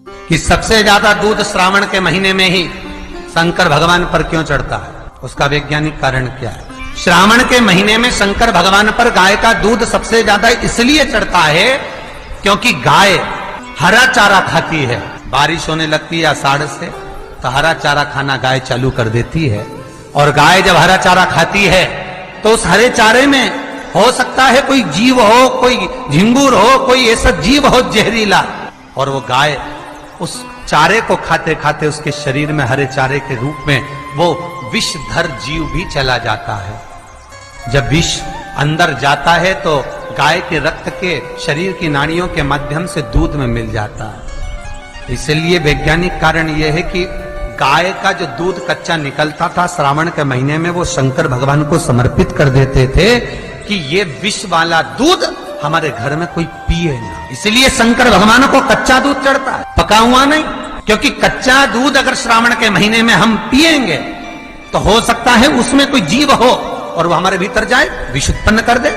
कि सबसे ज्यादा दूध श्रावण के महीने में ही शंकर भगवान पर क्यों चढ़ता है, उसका वैज्ञानिक कारण क्या है। श्रावण के महीने में शंकर भगवान पर गाय का दूध सबसे ज्यादा इसलिए चढ़ता है क्योंकि गाय हरा चारा खाती है। बारिश होने लगती है आषाढ़ से तो हरा चारा खाना गाय चालू कर देती है, और गाय जब हरा चारा खाती है तो उस हरे चारे में हो सकता है कोई जीव हो, कोई झिंगुर हो, कोई ऐसा जीव हो जहरीला, और वो गाय उस चारे को खाते खाते उसके शरीर में हरे चारे के रूप में वो विषधर जीव भी चला जाता है। जब विष अंदर जाता है तो गाय के रक्त के शरीर की नाड़ियों के माध्यम से दूध में मिल जाता है। इसलिए वैज्ञानिक कारण यह है कि गाय का जो दूध कच्चा निकलता था श्रावण के महीने में वो शंकर भगवान को समर्पित कर देते थे कि ये विष वाला दूध हमारे घर में कोई पिए ना। इसलिए शंकर भगवान को कच्चा दूध चढ़ता है, पका हुआ नहीं, क्योंकि कच्चा दूध अगर श्रावण के महीने में हम पिएंगे तो हो सकता है उसमें कोई जीव हो और वो हमारे भीतर जाए, विष उत्पन्न कर दे।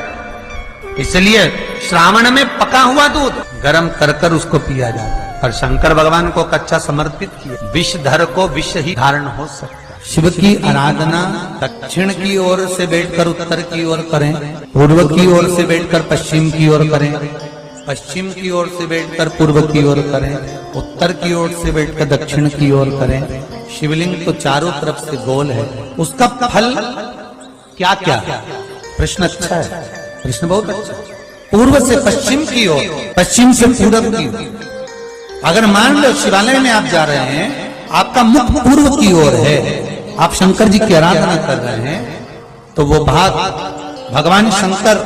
इसलिए श्रावण में पका हुआ दूध गर्म कर कर उसको पिया जाता है। पर शंकर भगवान को कच्चा समर्पित किया, विषधर को विष ही धारण हो सकता है। शिव की आराधना दक्षिण की ओर से बैठकर उत्तर की ओर करें, पूर्व की ओर से बैठकर पश्चिम की ओर करें, पश्चिम की ओर से बैठकर पूर्व की ओर करें, उत्तर की ओर से बैठकर दक्षिण की ओर करें। शिवलिंग तो चारों तरफ से गोल है, उसका फल क्या क्या है? प्रश्न अच्छा है, प्रश्न बहुत अच्छा। पूर्व से पश्चिम की ओर, पश्चिम से पूर्व की ओर। अगर मान लो शिवालय में आप जा रहे हैं, आपका मुख पूर्व की ओर है, आप शंकर जी की आराधना कर रहे हैं, तो वो भाग भगवान शंकर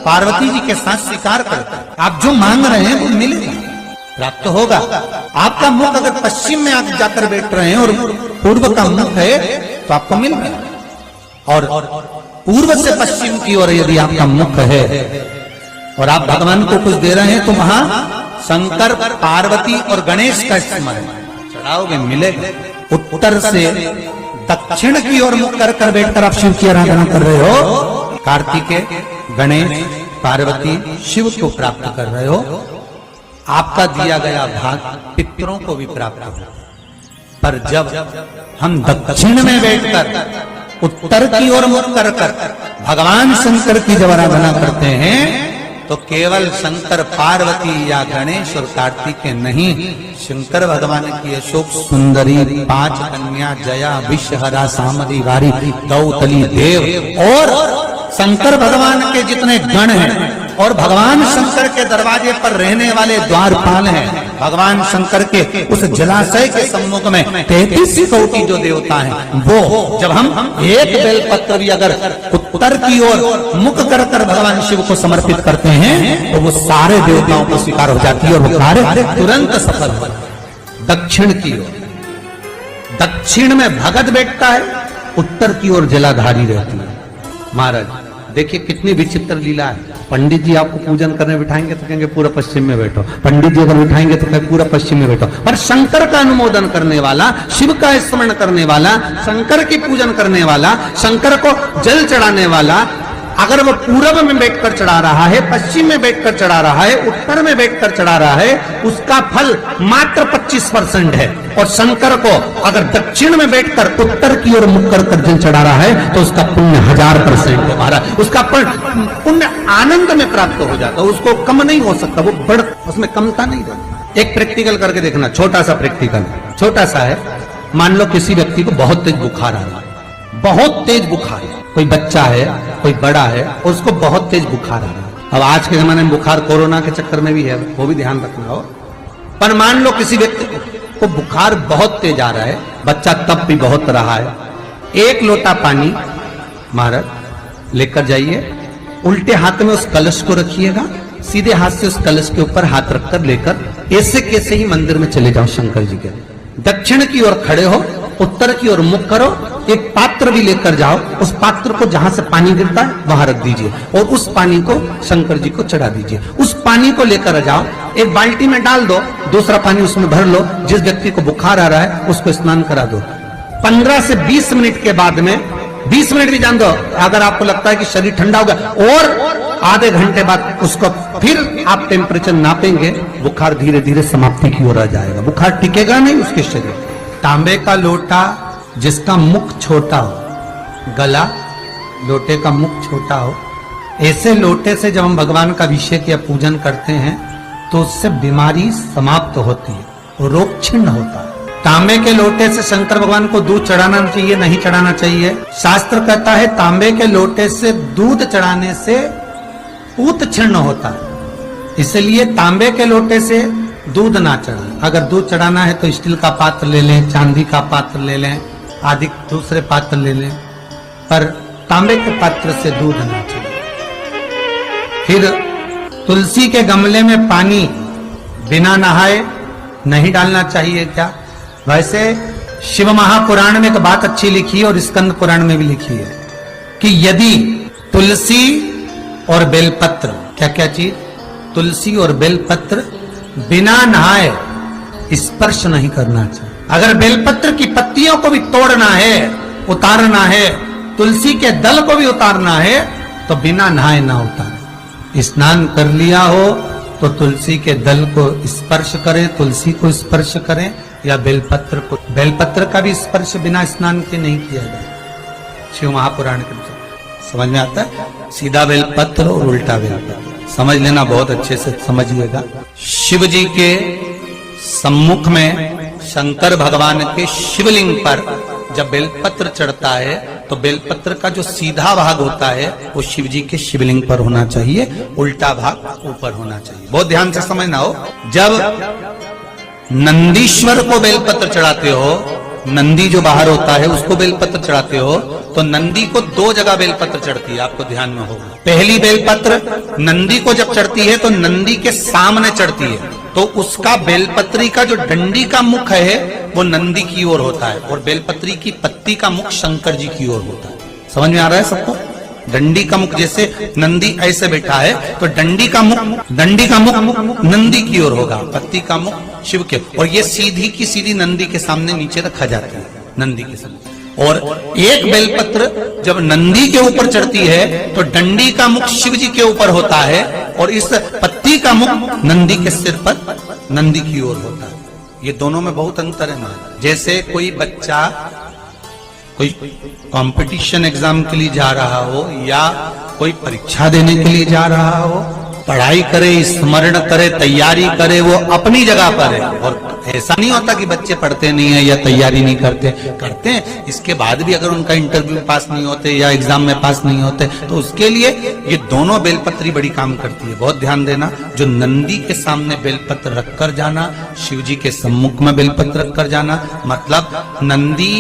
पार्वती जी के साथ स्वीकार करते हैं। आप जो मांग रहे हैं वो मिलेगा, प्राप्त होगा। आपका मुख अगर पश्चिम में आप जाकर बैठ रहे हैं और पूर्व का मुख है तो आपको मिल रहा है। और पूर्व से पश्चिम की ओर यदि आपका मुख है और आप भगवान को कुछ दे रहे हैं तो वहां शंकर पार्वती और गणेश का स्मरण चढ़ाओगे, मिलेगा। उत्तर से दक्षिण की ओर मुख कर कर बैठकर आप शिव की आराधना कर रहे हो, कार्तिकेय, गणेश, पार्वती, शिव को प्राप्त कर रहे हो। आपका दिया गया भाग पितरों को भी प्राप्त होगा। पर जब हम दक्षिण में बैठकर उत्तर की ओर मुख कर कर भगवान शंकर की जब आराधना करते हैं तो केवल शंकर पार्वती या गणेश और कार्तिकेय नहीं, शंकर भगवान की अशोक सुंदरी, 5 कन्या, जया, विषहरा, सामरी, वारी, गौतली, देव और शंकर भगवान के जितने गण हैं और भगवान शंकर के दरवाजे पर रहने वाले द्वारपाल हैं, भगवान शंकर के उस जलाशय के सम्मुख में 33 कोटि जो देवता हैं, वो जब हम एक बेलपत्र भी अगर उत्तर की ओर मुख कर कर भगवान शिव को समर्पित करते हैं तो वो सारे देवताओं को स्वीकार हो जाती है और वो कार्य तुरंत सफल हो। दक्षिण की ओर, दक्षिण में भगत बैठता है, उत्तर की ओर जलाधारी रहती है। महाराज देखिए कितनी विचित्र लीला है। पंडित जी आपको पूजन करने बिठाएंगे तो कहेंगे पूरा पश्चिम में बैठो, पंडित जी अगर बिठाएंगे तो कहेंगे पूरा पश्चिम में बैठो। पर शंकर का अनुमोदन करने वाला, शिव का स्मरण करने वाला, शंकर की पूजन करने वाला, शंकर को जल चढ़ाने वाला अगर वो पूर्व में बैठकर चढ़ा रहा है, पश्चिम में बैठकर चढ़ा रहा है, उत्तर में बैठकर चढ़ा रहा है, उसका फल मात्र 25% है। और शंकर को अगर दक्षिण में बैठकर उत्तर की ओर मुख कर जल चढ़ा रहा है तो उसका पुण्य 1000% है महाराज। उसका पुण्य आनंद में प्राप्त हो जाता है, उसको कम नहीं हो सकता, वो बढ़ उसमें कमता नहीं रहता। एक प्रैक्टिकल करके देखना, छोटा सा प्रैक्टिकल, छोटा सा है। मान लो किसी व्यक्ति को बहुत तेज बुखार आ रहा है, बहुत तेज बुखार है, कोई बच्चा है, कोई बड़ा है, और उसको बहुत तेज बुखार आ रहा है। अब आज के जमाने में बुखार कोरोना के चक्कर में भी है, वो भी ध्यान रखना हो। पर मान लो किसी व्यक्ति को बुखार बहुत तेज आ रहा है, बच्चा तप भी बहुत रहा है, 1 लोटा पानी महाराज लेकर जाइए, उल्टे हाथ में उस कलश को रखिएगा, सीधे हाथ से उस कलश के ऊपर हाथ रखकर लेकर ऐसे कैसे ही मंदिर में चले जाओ शंकर जी के। दक्षिण की ओर खड़े हो, उत्तर की ओर मुख करो, एक पात्र भी लेकर जाओ, उस पात्र को जहां से पानी गिरता है वहां रख दीजिए और उस पानी को शंकर जी को चढ़ा दीजिए। उस पानी को लेकर जाओ, एक बाल्टी में डाल दो, दूसरा पानी उसमें भर लो, जिस व्यक्ति को बुखार आ रहा है उसको स्नान करा दो। 15 से 20 मिनट के बाद में, 20 मिनट भी जान दो, अगर आपको लगता है कि शरीर ठंडा हो गया और आधे घंटे बाद उसको फिर आप टेम्परेचर नापेंगे, बुखार धीरे धीरे समाप्ति की ओर आ जाएगा, बुखार टिकेगा नहीं उसके शरीर। तांबे का लोटा जिसका मुख छोटा हो, गला लोटे का मुख छोटा हो, ऐसे लोटे से जब हम भगवान का अभिषेक या पूजन करते हैं तो उससे बीमारी समाप्त होती है, रोग छिन्न होता है। तांबे के लोटे से शंकर भगवान को दूध चढ़ाना चाहिए, नहीं चढ़ाना चाहिए? शास्त्र कहता है तांबे के लोटे से दूध चढ़ाने से पूत छिन्न होता है, इसलिए तांबे के लोटे से दूध ना चढ़ाएं। अगर दूध चढ़ाना है तो स्टील का पात्र ले लें, चांदी का पात्र ले लें, आदि दूसरे पात्र ले लें, पर तांबे के पात्र से दूध ना चढ़ाएं। फिर तुलसी के गमले में पानी बिना नहाए नहीं डालना चाहिए क्या? वैसे शिव महापुराण में एक बात अच्छी लिखी है और स्कंद पुराण में भी लिखी है कि यदि तुलसी और बेलपत्र, क्या क्या चीज, तुलसी और बेलपत्र बिना नहाए स्पर्श नहीं करना चाहिए। अगर बेलपत्र की पत्तियों को भी तोड़ना है, उतारना है, तुलसी के दल को भी उतारना है तो बिना नहाए ना उतारे। स्नान कर लिया हो तो तुलसी के दल को स्पर्श करें, तुलसी को स्पर्श करें, या बेलपत्र को। बेलपत्र का भी स्पर्श बिना स्नान के नहीं किया जाए शिव महापुराण के अनुसार। समझ में आता है? सीधा बेलपत्र और उल्टा बेलपत्र समझ लेना, बहुत अच्छे से समझिएगा। शिव जी के सम्मुख में शंकर भगवान के शिवलिंग पर जब बेलपत्र चढ़ता है तो बेलपत्र का जो सीधा भाग होता है वो शिव जी के शिवलिंग पर होना चाहिए, उल्टा भाग ऊपर होना चाहिए। बहुत ध्यान से समझना हो। जब नंदीश्वर को बेलपत्र चढ़ाते हो, नंदी जो बाहर होता है उसको बेलपत्र चढ़ाते हो, तो नंदी को दो जगह बेलपत्र चढ़ती है, आपको ध्यान में होगा। पहली बेलपत्र नंदी को जब चढ़ती है तो नंदी के सामने चढ़ती है, तो उसका बेलपत्री का जो डंडी का मुख है वो नंदी की ओर होता है और बेलपत्री की पत्ती का मुख शंकर जी की ओर होता है। समझ में आ रहा है सबको? डंडी का मुख, जैसे नंदी ऐसे बैठा है तो डंडी का मुख नंदी की ओर होगा, पत्ती का मुख शिव के, और ये सीधी की सीधी नंदी के सामने नीचे रखा जाता है, नंदी के सामने। और एक बेलपत्र जब नंदी के ऊपर चढ़ती है तो डंडी का मुख शिव जी के ऊपर होता है और इस पत्ती का मुख नंदी के सिर पर नंदी की ओर होता है। ये दोनों में बहुत अंतर है ना। जैसे कोई बच्चा कोई कंपटीशन एग्जाम के लिए जा रहा हो या कोई परीक्षा देने के लिए जा रहा हो, पढ़ाई करे, स्मरण करे, तैयारी करे, वो अपनी जगह पर है। और ऐसा नहीं होता कि बच्चे पढ़ते नहीं है या तैयारी नहीं करते हैं। इसके बाद भी अगर उनका इंटरव्यू पास नहीं होते या एग्जाम में पास नहीं होते तो उसके लिए ये दोनों बेलपत्री बड़ी काम करती है। बहुत ध्यान देना। जो नंदी के सामने बेलपत्र रखकर जाना, शिव जी के सम्मुख में बेलपत्र रखकर जाना, मतलब नंदी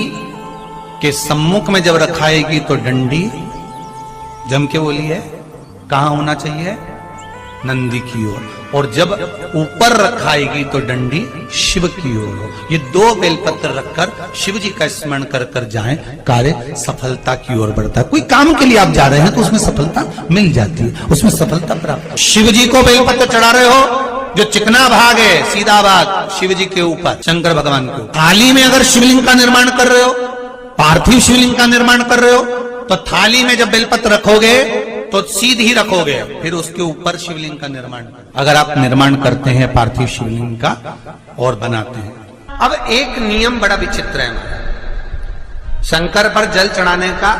के सम्मुख में जब रखाएगी तो डंडी, जम के बोलिए, कहां होना चाहिए? नंदी की ओर। और जब ऊपर रखाएगी तो डंडी शिव की ओर हो। ये दो बेलपत्र रखकर शिव जी का स्मरण कर कर जाएं, कार्य सफलता की ओर बढ़ता है। कोई काम के लिए आप जा रहे हैं तो उसमें सफलता मिल जाती है, उसमें सफलता प्राप्त। शिव जी को बेलपत्र चढ़ा रहे हो, जो चिकना भाग है, सीधा भाग शिव जी के ऊपर, शंकर भगवान के ऊपर। थाली में अगर शिवलिंग का निर्माण कर रहे हो, पार्थिव शिवलिंग का निर्माण कर रहे हो, तो थाली में जब बेलपत्र रखोगे तो सीधी रखोगे, फिर उसके ऊपर शिवलिंग का निर्माण। अगर आप निर्माण करते हैं पार्थिव शिवलिंग का और बनाते हैं। अब एक नियम बड़ा विचित्र है। शंकर पर जल चढ़ाने का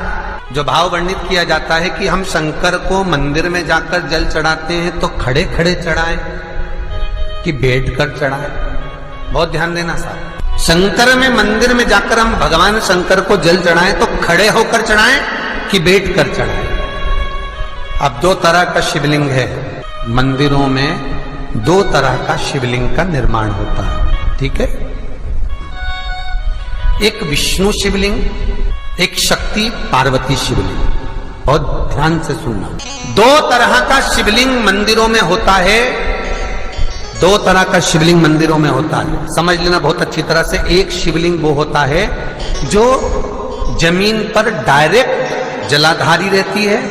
जो भाव वर्णित किया जाता है कि हम शंकर को मंदिर में जाकर जल चढ़ाते हैं तो खड़े खड़े चढ़ाएं कि बैठकर चढ़ाएं। बहुत ध्यान देना साहब। शंकर में मंदिर में जाकर हम भगवान शंकर को जल चढ़ाएं तो खड़े होकर चढ़ाएं कि बैठकर चढ़ाएं। अब दो तरह का शिवलिंग है मंदिरों में, दो तरह का शिवलिंग का निर्माण होता है, ठीक है? एक विष्णु शिवलिंग, एक शक्ति पार्वती शिवलिंग। बहुत ध्यान से सुनना। दो तरह का शिवलिंग मंदिरों में होता है, दो तरह का शिवलिंग मंदिरों में होता है, समझ लेना बहुत अच्छी तरह से। एक शिवलिंग वो होता है जो जमीन पर डायरेक्ट जलाधारी रहती है,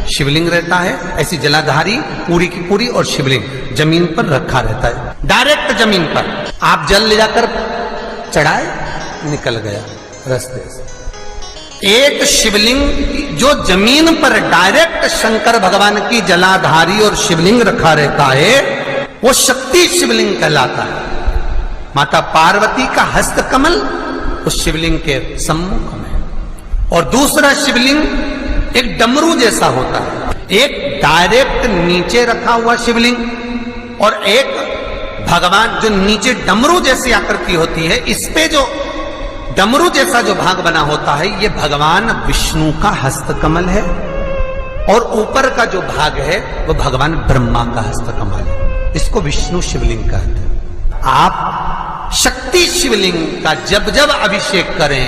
शिवलिंग रहता है, ऐसी जलाधारी पूरी की पूरी, और शिवलिंग जमीन पर रखा रहता है, डायरेक्ट जमीन पर। आप जल ले जाकर चढ़ाए, निकल गया रास्ते से। एक शिवलिंग जो जमीन पर डायरेक्ट शंकर भगवान की जलाधारी और शिवलिंग रखा रहता है, वो शक्ति शिवलिंग कहलाता है। माता पार्वती का हस्त कमल उस शिवलिंग के सम्मुख में, और दूसरा शिवलिंग एक डमरू जैसा होता है। एक डायरेक्ट नीचे रखा हुआ शिवलिंग और एक भगवान जो नीचे डमरू जैसी आकृति होती है, इस पे जो डमरू जैसा जो भाग बना होता है, ये भगवान विष्णु का हस्त कमल है, और ऊपर का जो भाग है वो भगवान ब्रह्मा का हस्त कमल है। इसको विष्णु शिवलिंग कहते हैं। आप शक्ति शिवलिंग का जब जब अभिषेक करें,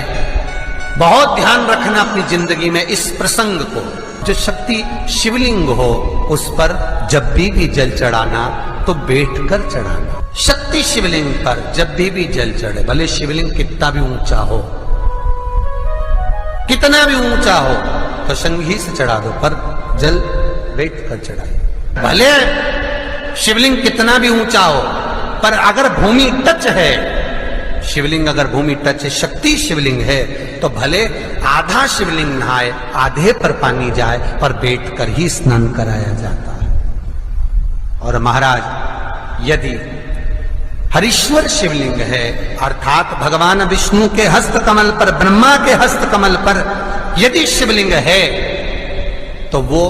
बहुत ध्यान रखना अपनी जिंदगी में इस प्रसंग को। जो शक्ति शिवलिंग हो उस पर जब भी जल चढ़ाना तो बैठकर चढ़ाना। शक्ति शिवलिंग पर जब भी जल चढ़े, भले शिवलिंग कितना भी ऊंचा हो, कितना भी ऊंचा हो, तो संघी से चढ़ा दो, पर जल बैठकर चढ़ाए। भले शिवलिंग कितना भी ऊंचा हो, पर अगर भूमि टच है, शिवलिंग अगर भूमि टच है, शक्ति शिवलिंग है, तो भले आधा शिवलिंग नहाए, आधे पर पानी जाए, पर बैठकर ही स्नान कराया जाता है। और महाराज, यदि हरीश्वर शिवलिंग है, अर्थात भगवान विष्णु के हस्त कमल पर, ब्रह्मा के हस्त कमल पर यदि शिवलिंग है, तो वो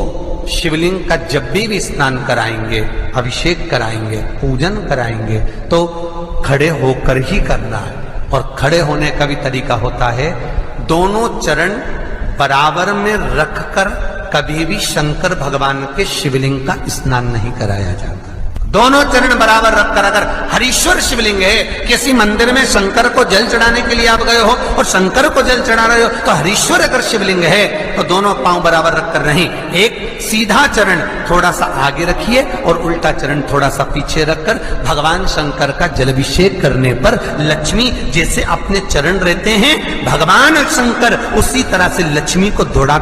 शिवलिंग का जब भी स्नान कराएंगे, अभिषेक कराएंगे, पूजन कराएंगे, तो खड़े होकर ही करना है। और खड़े होने का भी तरीका होता है, दोनों चरण बराबर में रखकर कभी भी शंकर भगवान के शिवलिंग का स्नान नहीं कराया जाता। दोनों चरण बराबर रखकर, अगर हरीश्वर शिवलिंग है, किसी मंदिर में शंकर को जल चढ़ाने के लिए आप गए हो और शंकर को जल चढ़ा रहे हो, तो हरीश्वर अगर शिवलिंग है तो दोनों पांव बराबर रखकर नहीं, एक सीधा चरण थोड़ा सा आगे रखिए और उल्टा चरण थोड़ा सा पीछे रखकर भगवान शंकर का जलाभिषेक करने पर लक्ष्मी जैसे अपने चरण रहते हैं, भगवान शंकर उसी तरह से लक्ष्मी को दौड़ा